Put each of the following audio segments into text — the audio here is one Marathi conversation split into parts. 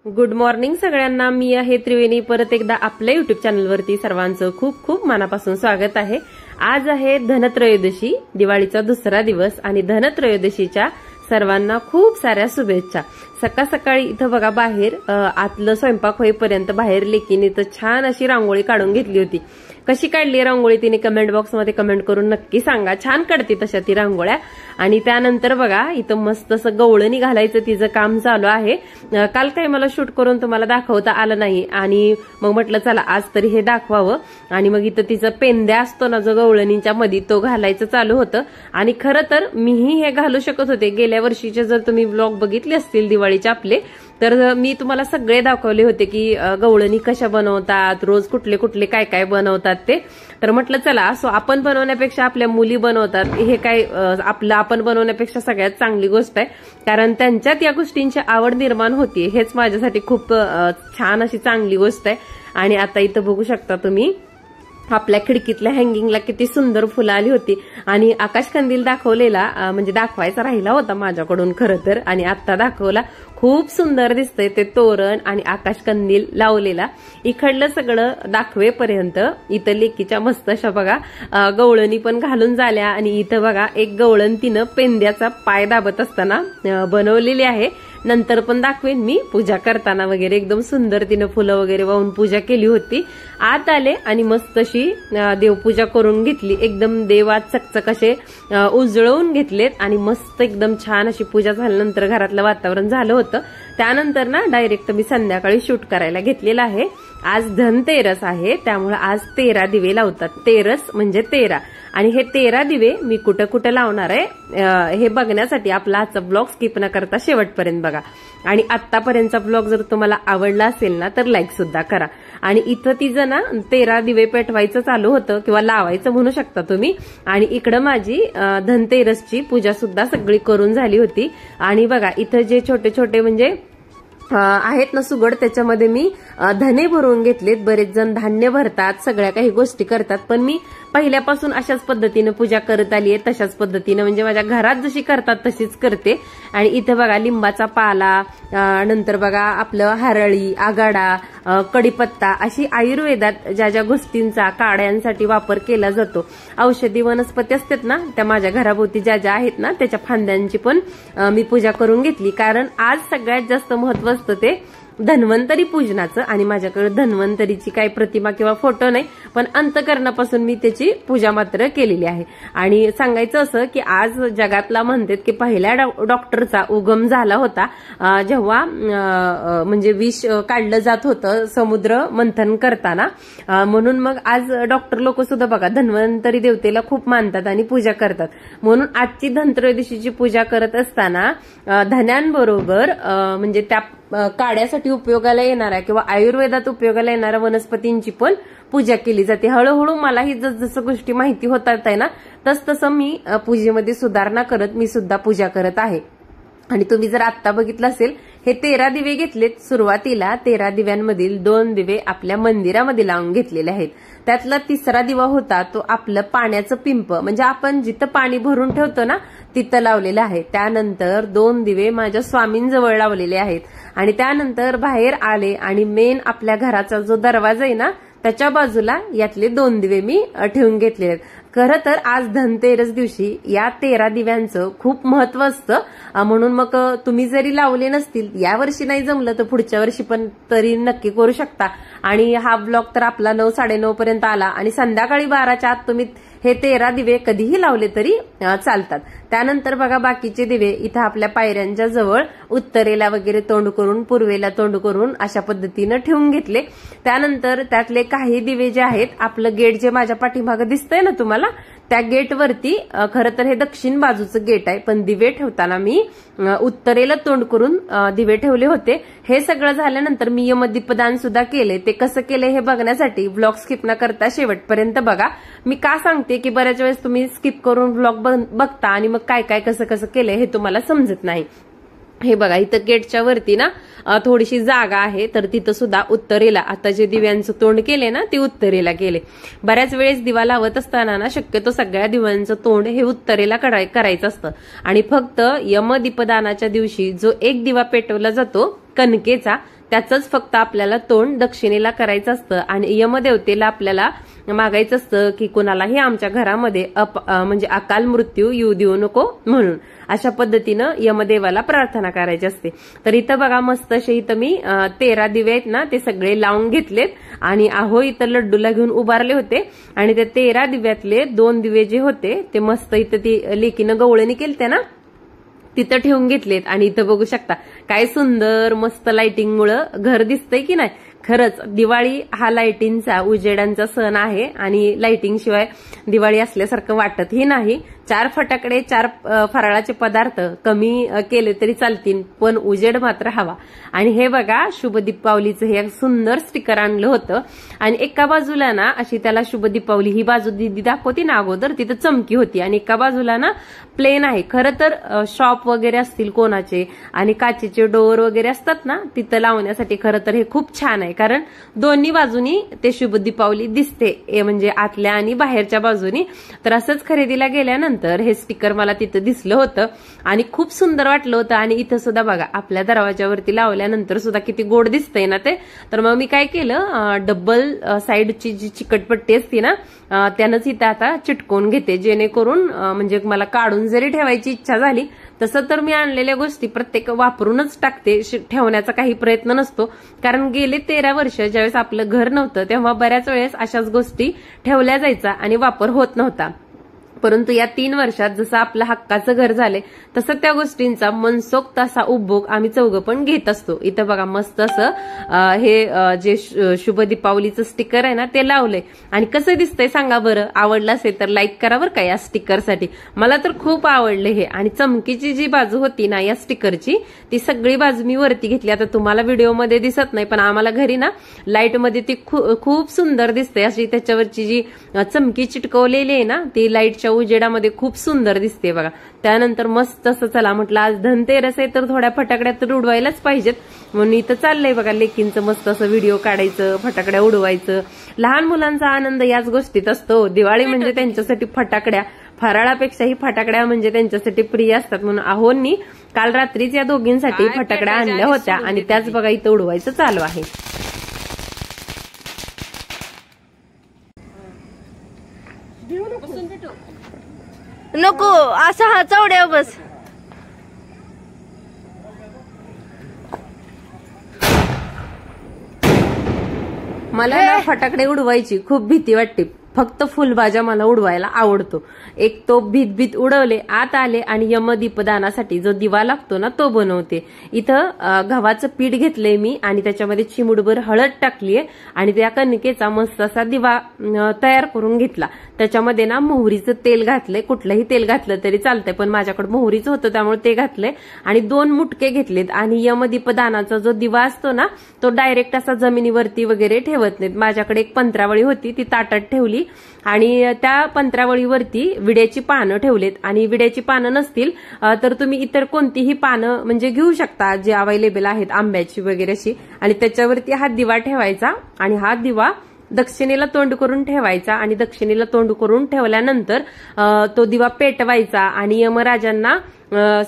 गुड मॉर्निंग सगळ्यांना. मी आहे त्रिवेणी. परत एकदा आपल्या युट्यूब चॅनलवरती सर्वांचं खूप खूप मनापासून स्वागत आहे. आज आहे धनत्रयोदशी, दिवाळीचा दुसरा दिवस आणि धनत्रयोदशीच्या सर्वांना खूप साऱ्या शुभेच्छा. सकाळ सकाळी इथं बघा बाहेर आतलं स्वयंपाक होईपर्यंत बाहेर लेकीने तर छान अशी रांगोळी काढून घेतली होती. कशी काढली रांगोळी तिने कमेंट बॉक्समध्ये कमेंट करून नक्की सांगा. छान काढते तशा ती रांगोळ्या. आणि त्यानंतर बघा इथं मस्त असं गवळणी घालायचं तिचं काम चालू आहे. काल काही मला शूट करून तुम्हाला दाखवता आलं नाही आणि मग म्हटलं चला आज तरी हे दाखवावं. आणि मग इथं तिचं पेंद्या असतो ना जो गवळणीच्या मध्ये तो घालायचं चालू होतं. आणि खरं तर मीही हे घालू शकत होते. गेल्या वर्षीचे जर तुम्ही ब्लॉग बघितले असतील दिवाळीचे आपले, तर मी तुम्हाला सगळे दाखवले होते की गवळणी कशा बनवतात, रोज कुठले कुठले काय काय बनवतात ते. तर म्हटलं चला सो आपण बनवण्यापेक्षा आपल्या मुली बनवतात हे काय आपलं आपण बनवण्यापेक्षा सगळ्यात चांगली गोष्ट आहे. कारण त्यांच्यात या गोष्टींची आवड निर्माण होती हेच माझ्यासाठी खूप छान अशी चांगली गोष्ट आहे. आणि आता इथं बघू शकता तुम्ही आपल्या खिडकीतल्या हँगिंगला किती सुंदर फुलं आली होती. आणि आकाश कंदील दाखवलेला म्हणजे दाखवायचा राहिला होता माझ्याकडून खरं तर, आणि आता दाखवला. खूप सुंदर दिसतंय ते तोरण आणि आकाश कंदील लावलेला. इकडलं सगळं दाखवेपर्यंत इथं लेकीच्या मस्त अशा बघा गवळणी पण घालून झाल्या. आणि इथं बघा एक गवळण तिनं पेंद्याचा पाय दाबत असताना बनवलेली आहे. नंतर पण दाखवेन मी पूजा करताना वगैरे. एकदम सुंदर तिनं फुलं वगैरे वाहून पूजा केली होती. आत आले आणि मस्त अशी देवपूजा करून घेतली. एकदम देवात चकचक असे उजळवून घेतलेत आणि मस्त एकदम छान अशी पूजा झाल्यानंतर घरातलं वातावरण झालं होतं. त्यानंतर ना डायरेक्ट मी संध्याकाळी शूट करायला घेतलेला आहे. आज धनतेरस आहे त्यामुळे आज 13 दिवे लावतात. तेरस म्हणजे 13. आणि हे 13 दिवे मी कुठं कुठं लावणार आहे हे बघण्यासाठी आपला आजचा ब्लॉग स्किप न करता शेवटपर्यंत बघा. आणि आतापर्यंतचा ब्लॉग जर तुम्हाला आवडला असेल ना तर लाईक सुद्धा करा. आणि इथं तिचं ना 13 दिवे पेटवायचं चालू होतं किंवा लावायचं म्हणू शकता तुम्ही. आणि इकडं माझी धनतेरसची पूजा सुद्धा सगळी करून झाली होती. आणि बघा इथं जे छोटे छोटे म्हणजे आहेत ना सुगड त्याच्यामध्ये मी धने भरून घेतलेत. बरेच जण धान्य भरतात, सगळ्या काही गोष्टी करतात, पण मी पहिल्यापासून अशाच पद्धतीने पूजा करत आली आहे. तशाच पद्धतीने म्हणजे माझ्या घरात जशी करतात तशीच करते. आणि इथे बघा लिंबाचा पाला, नंतर बघा आपलं हरळी, आगाडा, कडीपत्ता अशी आयुर्वेदात ज्या ज्या गोष्टींचा काड्यांसाठी वापर केला जातो, औषधी वनस्पती असतात ना त्या माझ्या घराभोवती ज्या ज्या आहेत ना त्याच्या फांद्यांची पण मी पूजा करून घेतली. कारण आज सगळ्यात जास्त महत्व असतं ते धन्वंतरी पूजनाचं. आणि माझ्याकडे धन्वंतरीची काही प्रतिमा किंवा फोटो नाही, पण अंतकरणापासून मी त्याची पूजा मात्र केलेली आहे. आणि सांगायचं असं की आज जगातला म्हणतात की पहिल्या डॉक्टरचा उगम झाला होता जेव्हा म्हणजे विष काढलं जात होतं समुद्र मंथन करताना. म्हणून मग आज डॉक्टर लोक सुद्धा बघा धन्वंतरी देवतेला खूप मानतात आणि पूजा करतात. म्हणून आजची धनत्रयोदशीची पूजा करत असताना धन्यांबरोबर म्हणजे त्या काड्यासाठी उपयोगाला येणाऱ्या किंवा आयुर्वेदात उपयोगाला येणाऱ्या वनस्पतींची पण पूजा केली जाते. हळूहळू मलाही जसं गोष्टी माहिती होतात आहे ना तसं मी पूजेमध्ये सुधारणा करत मी सुद्धा पूजा करत आहे. आणि तुम्ही जर आत्ता बघितलं असेल हे 13 दिवे घेतलेत. सुरुवातीला 13 दिव्यांमधील 2 दिवे आपल्या मंदिरामध्ये लावून घेतलेले आहेत. त्यातला तिसरा दिवा होता तो आपलं पाण्याचं पिंप म्हणजे आपण जिथं पाणी भरून ठेवतो ना तिथं लावलेलं आहे. त्यानंतर 2 दिवे माझ्या स्वामींजवळ लावलेले आहेत. आणि त्यानंतर बाहेर आले आणि मेन आपल्या घराचा जो दरवाजा आहे ना त्याच्या बाजूला यातले 2 दिवे मी ठेवून घेतलेले आहेत. खरं तर आज धनतेरस दिवशी या 13 दिव्यांचं खूप महत्व असतं. म्हणून मग तुम्ही जरी लावले नसतील, या वर्षी नाही जमलं तर पुढच्या वर्षी पण तरी नक्की करू शकता. आणि हा ब्लॉग तर आपला 9-9:30 पर्यंत आला आणि संध्याकाळी 12च्या आत तुम्ही हे 13 दिवे कधीही लावले तरी चालतात. त्यानंतर बघा बाकीचे दिवे इथं आपल्या पायऱ्यांच्या जवळ उत्तरेला वगैरे तोंड करून पूर्वेला तोंड करून अशा पद्धतीनं ठेवून घेतले. त्यानंतर त्यातले काही दिवे जे आहेत आपलं गेट जे माझ्या पाठीमागं दिसतंय ना तुम्हाला त्या गेटवरती खरं तर हे दक्षिण बाजूचं गेट आहे, पण दिवे ठेवताना मी उत्तरेला तोंड करून दिवे ठेवले होते. हे सगळं झाल्यानंतर मी यमदीपदान सुद्धा केले. ते कसं केले हे बघण्यासाठी ब्लॉग स्किप न करता शेवटपर्यंत बघा. मी का सांगते की बऱ्याच वेळेस तुम्ही स्किप करून ब्लॉग बघता आणि मग काय काय कसं कसं केलंय हे तुम्हाला समजत नाही. हे बघा इथं गेटच्या वरती ना थोडीशी जागा आहे तर तिथं सुद्धा उत्तरेला आता जे दिव्यांचं तोंड केले ना ते उत्तरेला केले. बऱ्याच वेळेस दिवा लावत असताना ना शक्यतो सगळ्या दिव्यांचं तोंड हे उत्तरेला करायचं असतं. आणि फक्त यमदीपदानाच्या दिवशी जो एक दिवा पेटवला जातो कणकेचा, त्याचंच फक्त आपल्याला तोंड दक्षिणेला करायचं असतं आणि यमदेवतेला आपल्याला मागायचं असतं की कोणालाही आमच्या घरामध्ये म्हणजे अकाल मृत्यू येऊ देऊ नको म्हणून. अशा पद्धतीनं यमदेवाला प्रार्थना करायची असते. तर इथं बघा मस्त असे इथं मी 13 दिवे आहेत ना ते सगळे लावून घेतलेत आणि आहो इथं लड्डूला घेऊन उभारले होते आणि त्या 13 दिव्यातले 2 दिवे जे होते ते मस्त इथं ती लेकीनं गवळणी केलते ना तिथं ठेवून घेतलेत. आणि इथं बघू शकता काय सुंदर मस्त लाइटिंगमुळं घर दिसतंय की नाही. खरंच दिवाळी हा लाइटिंगचा उजेडांचा सण आहे आणि लाइटिंग शिवाय दिवाळी असल्यासारखं वाटतही नाही. 4 फटाकडे 4 फराळाचे पदार्थ कमी केले तरी चालतील पण उजेड मात्र हवा. आणि हे बघा शुभ दीपावलीचं हे सुंदर स्टिकर आणलं होतं आणि एका बाजूला ना अशी त्याला शुभ दीपावली ही बाजू दिदी दाखवती ना अगोदर तिथं चमकी होती आणि एका बाजूला ना प्लेन आहे. खरं तर शॉप वगैरे असतील कोणाचे आणि काचेचे डोअर वगैरे असतात ना तिथं लावण्यासाठी खरं तर हे खूप छान आहे कारण दोन्ही बाजूनी ते शुभ दीपावली दिसते म्हणजे आतल्या आणि बाहेरच्या बाजूनी. तर असंच खरेदीला गेल्यानंतर हे स्टिकर मला तिथं दिसलं होतं आणि खूप सुंदर वाटलं होतं. आणि इथं सुद्धा बघा आपल्या दरवाजावरती लावल्यानंतर सुद्धा किती गोड दिसतंय ना ते. तर मग मी काय केलं डबल साईडची जी चिकटपट्टी असते ना त्यानंच इथं आता चिटकवून घेते जेणेकरून म्हणजे मला काढून जरी ठेवायची इच्छा झाली तसं तर मी आणलेल्या गोष्टी प्रत्येक वापरूनच टाकते. ठेवण्याचा काही प्रयत्न नसतो कारण गेले 13 वर्ष ज्यावेळेस आपलं घर नव्हतं तेव्हा बऱ्याच वेळेस अशाच गोष्टी ठेवल्या जायचा आणि वापर होत नव्हता. परंतु या 3 वर्षात जसं आपलं हक्काचं घर झाले तसं त्या गोष्टींचा मनसोक्त असा उपभोग आम्ही चौघं पण घेत असतो. इथं बघा मस्त असं हे जे शुभ दीपावलीचं स्टिकर आहे ना ते लावलंय आणि कसं दिसतंय सांगा बरं. आवडलं असेल तर लाईक करा बरं का या स्टिकरसाठी. मला तर खूप आवडले हे. आणि चमकीची जी बाजू होती ना या स्टिकरची ती सगळी बाजू मी वरती घेतली. आता तुम्हाला व्हिडिओमध्ये दिसत नाही पण आम्हाला घरी ना लाईटमध्ये ती खूप सुंदर दिसते. अशी त्याच्यावरची जी चमकी चिटकवलेली आहे ना ती लाईटच्या उजेडामध्ये खूप सुंदर दिसते बघा. त्यानंतर मस्त असं चला म्हटलं आज धनतेरस आहे तर थोड्या फटाकड्या तर उडवायलाच पाहिजेत म्हणून इथं चाललंय बघा लेकींचं मस्त असं व्हिडिओ काढायचं फटाकड्या उडवायचं. लहान मुलांचा आनंद याच गोष्टीत असतो. दिवाळी म्हणजे त्यांच्यासाठी फटाकड्या फराळापेक्षाही फटाकड्या म्हणजे त्यांच्यासाठी प्रिय असतात म्हणून आहोंनी काल रात्रीच या दोघींसाठी फटाकड्या आणल्या होत्या आणि त्याच बघा इथं उडवायचं चालू आहे. नको असा हा चौड्या बस. मला ना फटाकडे उडवायची खूप भीती वाटते. फक्त फुलभाज्या मला उडवायला आवडतो. एक तो भीत उडवले आत आले आणि यमदीपदानासाठी जो दिवा लागतो ना तो बनवते. इथं गव्हाचं पीठ घेतलंय मी आणि त्याच्यामध्ये चिमुडभर हळद टाकलीये आणि त्या कणकेचा मस्त असा दिवा तयार करून घेतला. त्याच्यामध्ये ना मोहरीचं तेल घातलंय. कुठलंही तेल घातलं तरी चालतंय पण माझ्याकडे मोहरीचं होतं त्यामुळे ते घातलंय आणि 2 मुटके घेतलेत. आणि यमदीपदानाचा जो दिवा असतो ना तो डायरेक्ट असा जमिनीवरती वगैरे ठेवत नाहीत. माझ्याकडे एक पंत्रावळी होती ती ताटात ठेवली आणि त्या पंत्रावळीवरती विड्याची पानं ठेवलेत. आणि विड्याची पानं नसतील तर तुम्ही इतर कोणतीही पानं म्हणजे घेऊ शकता जे अवेलेबल आहेत आंब्याची वगैरे अशी. आणि त्याच्यावरती हा दिवा ठेवायचा आणि हा दिवा दक्षिणेला तोंड करून ठेवायचा आणि दक्षिणेला तोंड करून ठेवल्यानंतर तो दिवा पेटवायचा आणि यमराजांना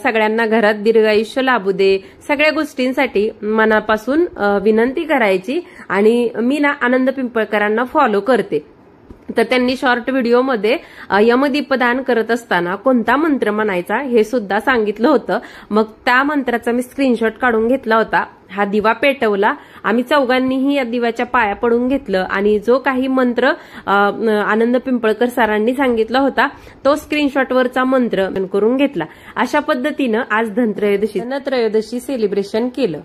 सगळ्यांना घरात दीर्घायुष्य लाभू दे सगळ्या गोष्टींसाठी मनापासून विनंती करायची. आणि मी ना आनंद पिंपळकरांना फॉलो करते तर त्यांनी शॉर्ट व्हिडिओमध्ये यमदीपदान करत असताना कोणता मंत्र म्हणायचा हे सुद्धा सांगितलं होतं. मग त्या मंत्राचा मी स्क्रीनशॉट काढून घेतला होता. हा दिवा पेटवला. आम्ही चौघांनीही या दिव्याच्या पाया पडून घेतलं आणि जो काही मंत्र आनंद पिंपळकर सरांनी सांगितला होता तो स्क्रीनशॉटवरचा मंत्र करून घेतला. अशा पद्धतीनं आज धनत्रयोदशी सेलिब्रेशन केलं.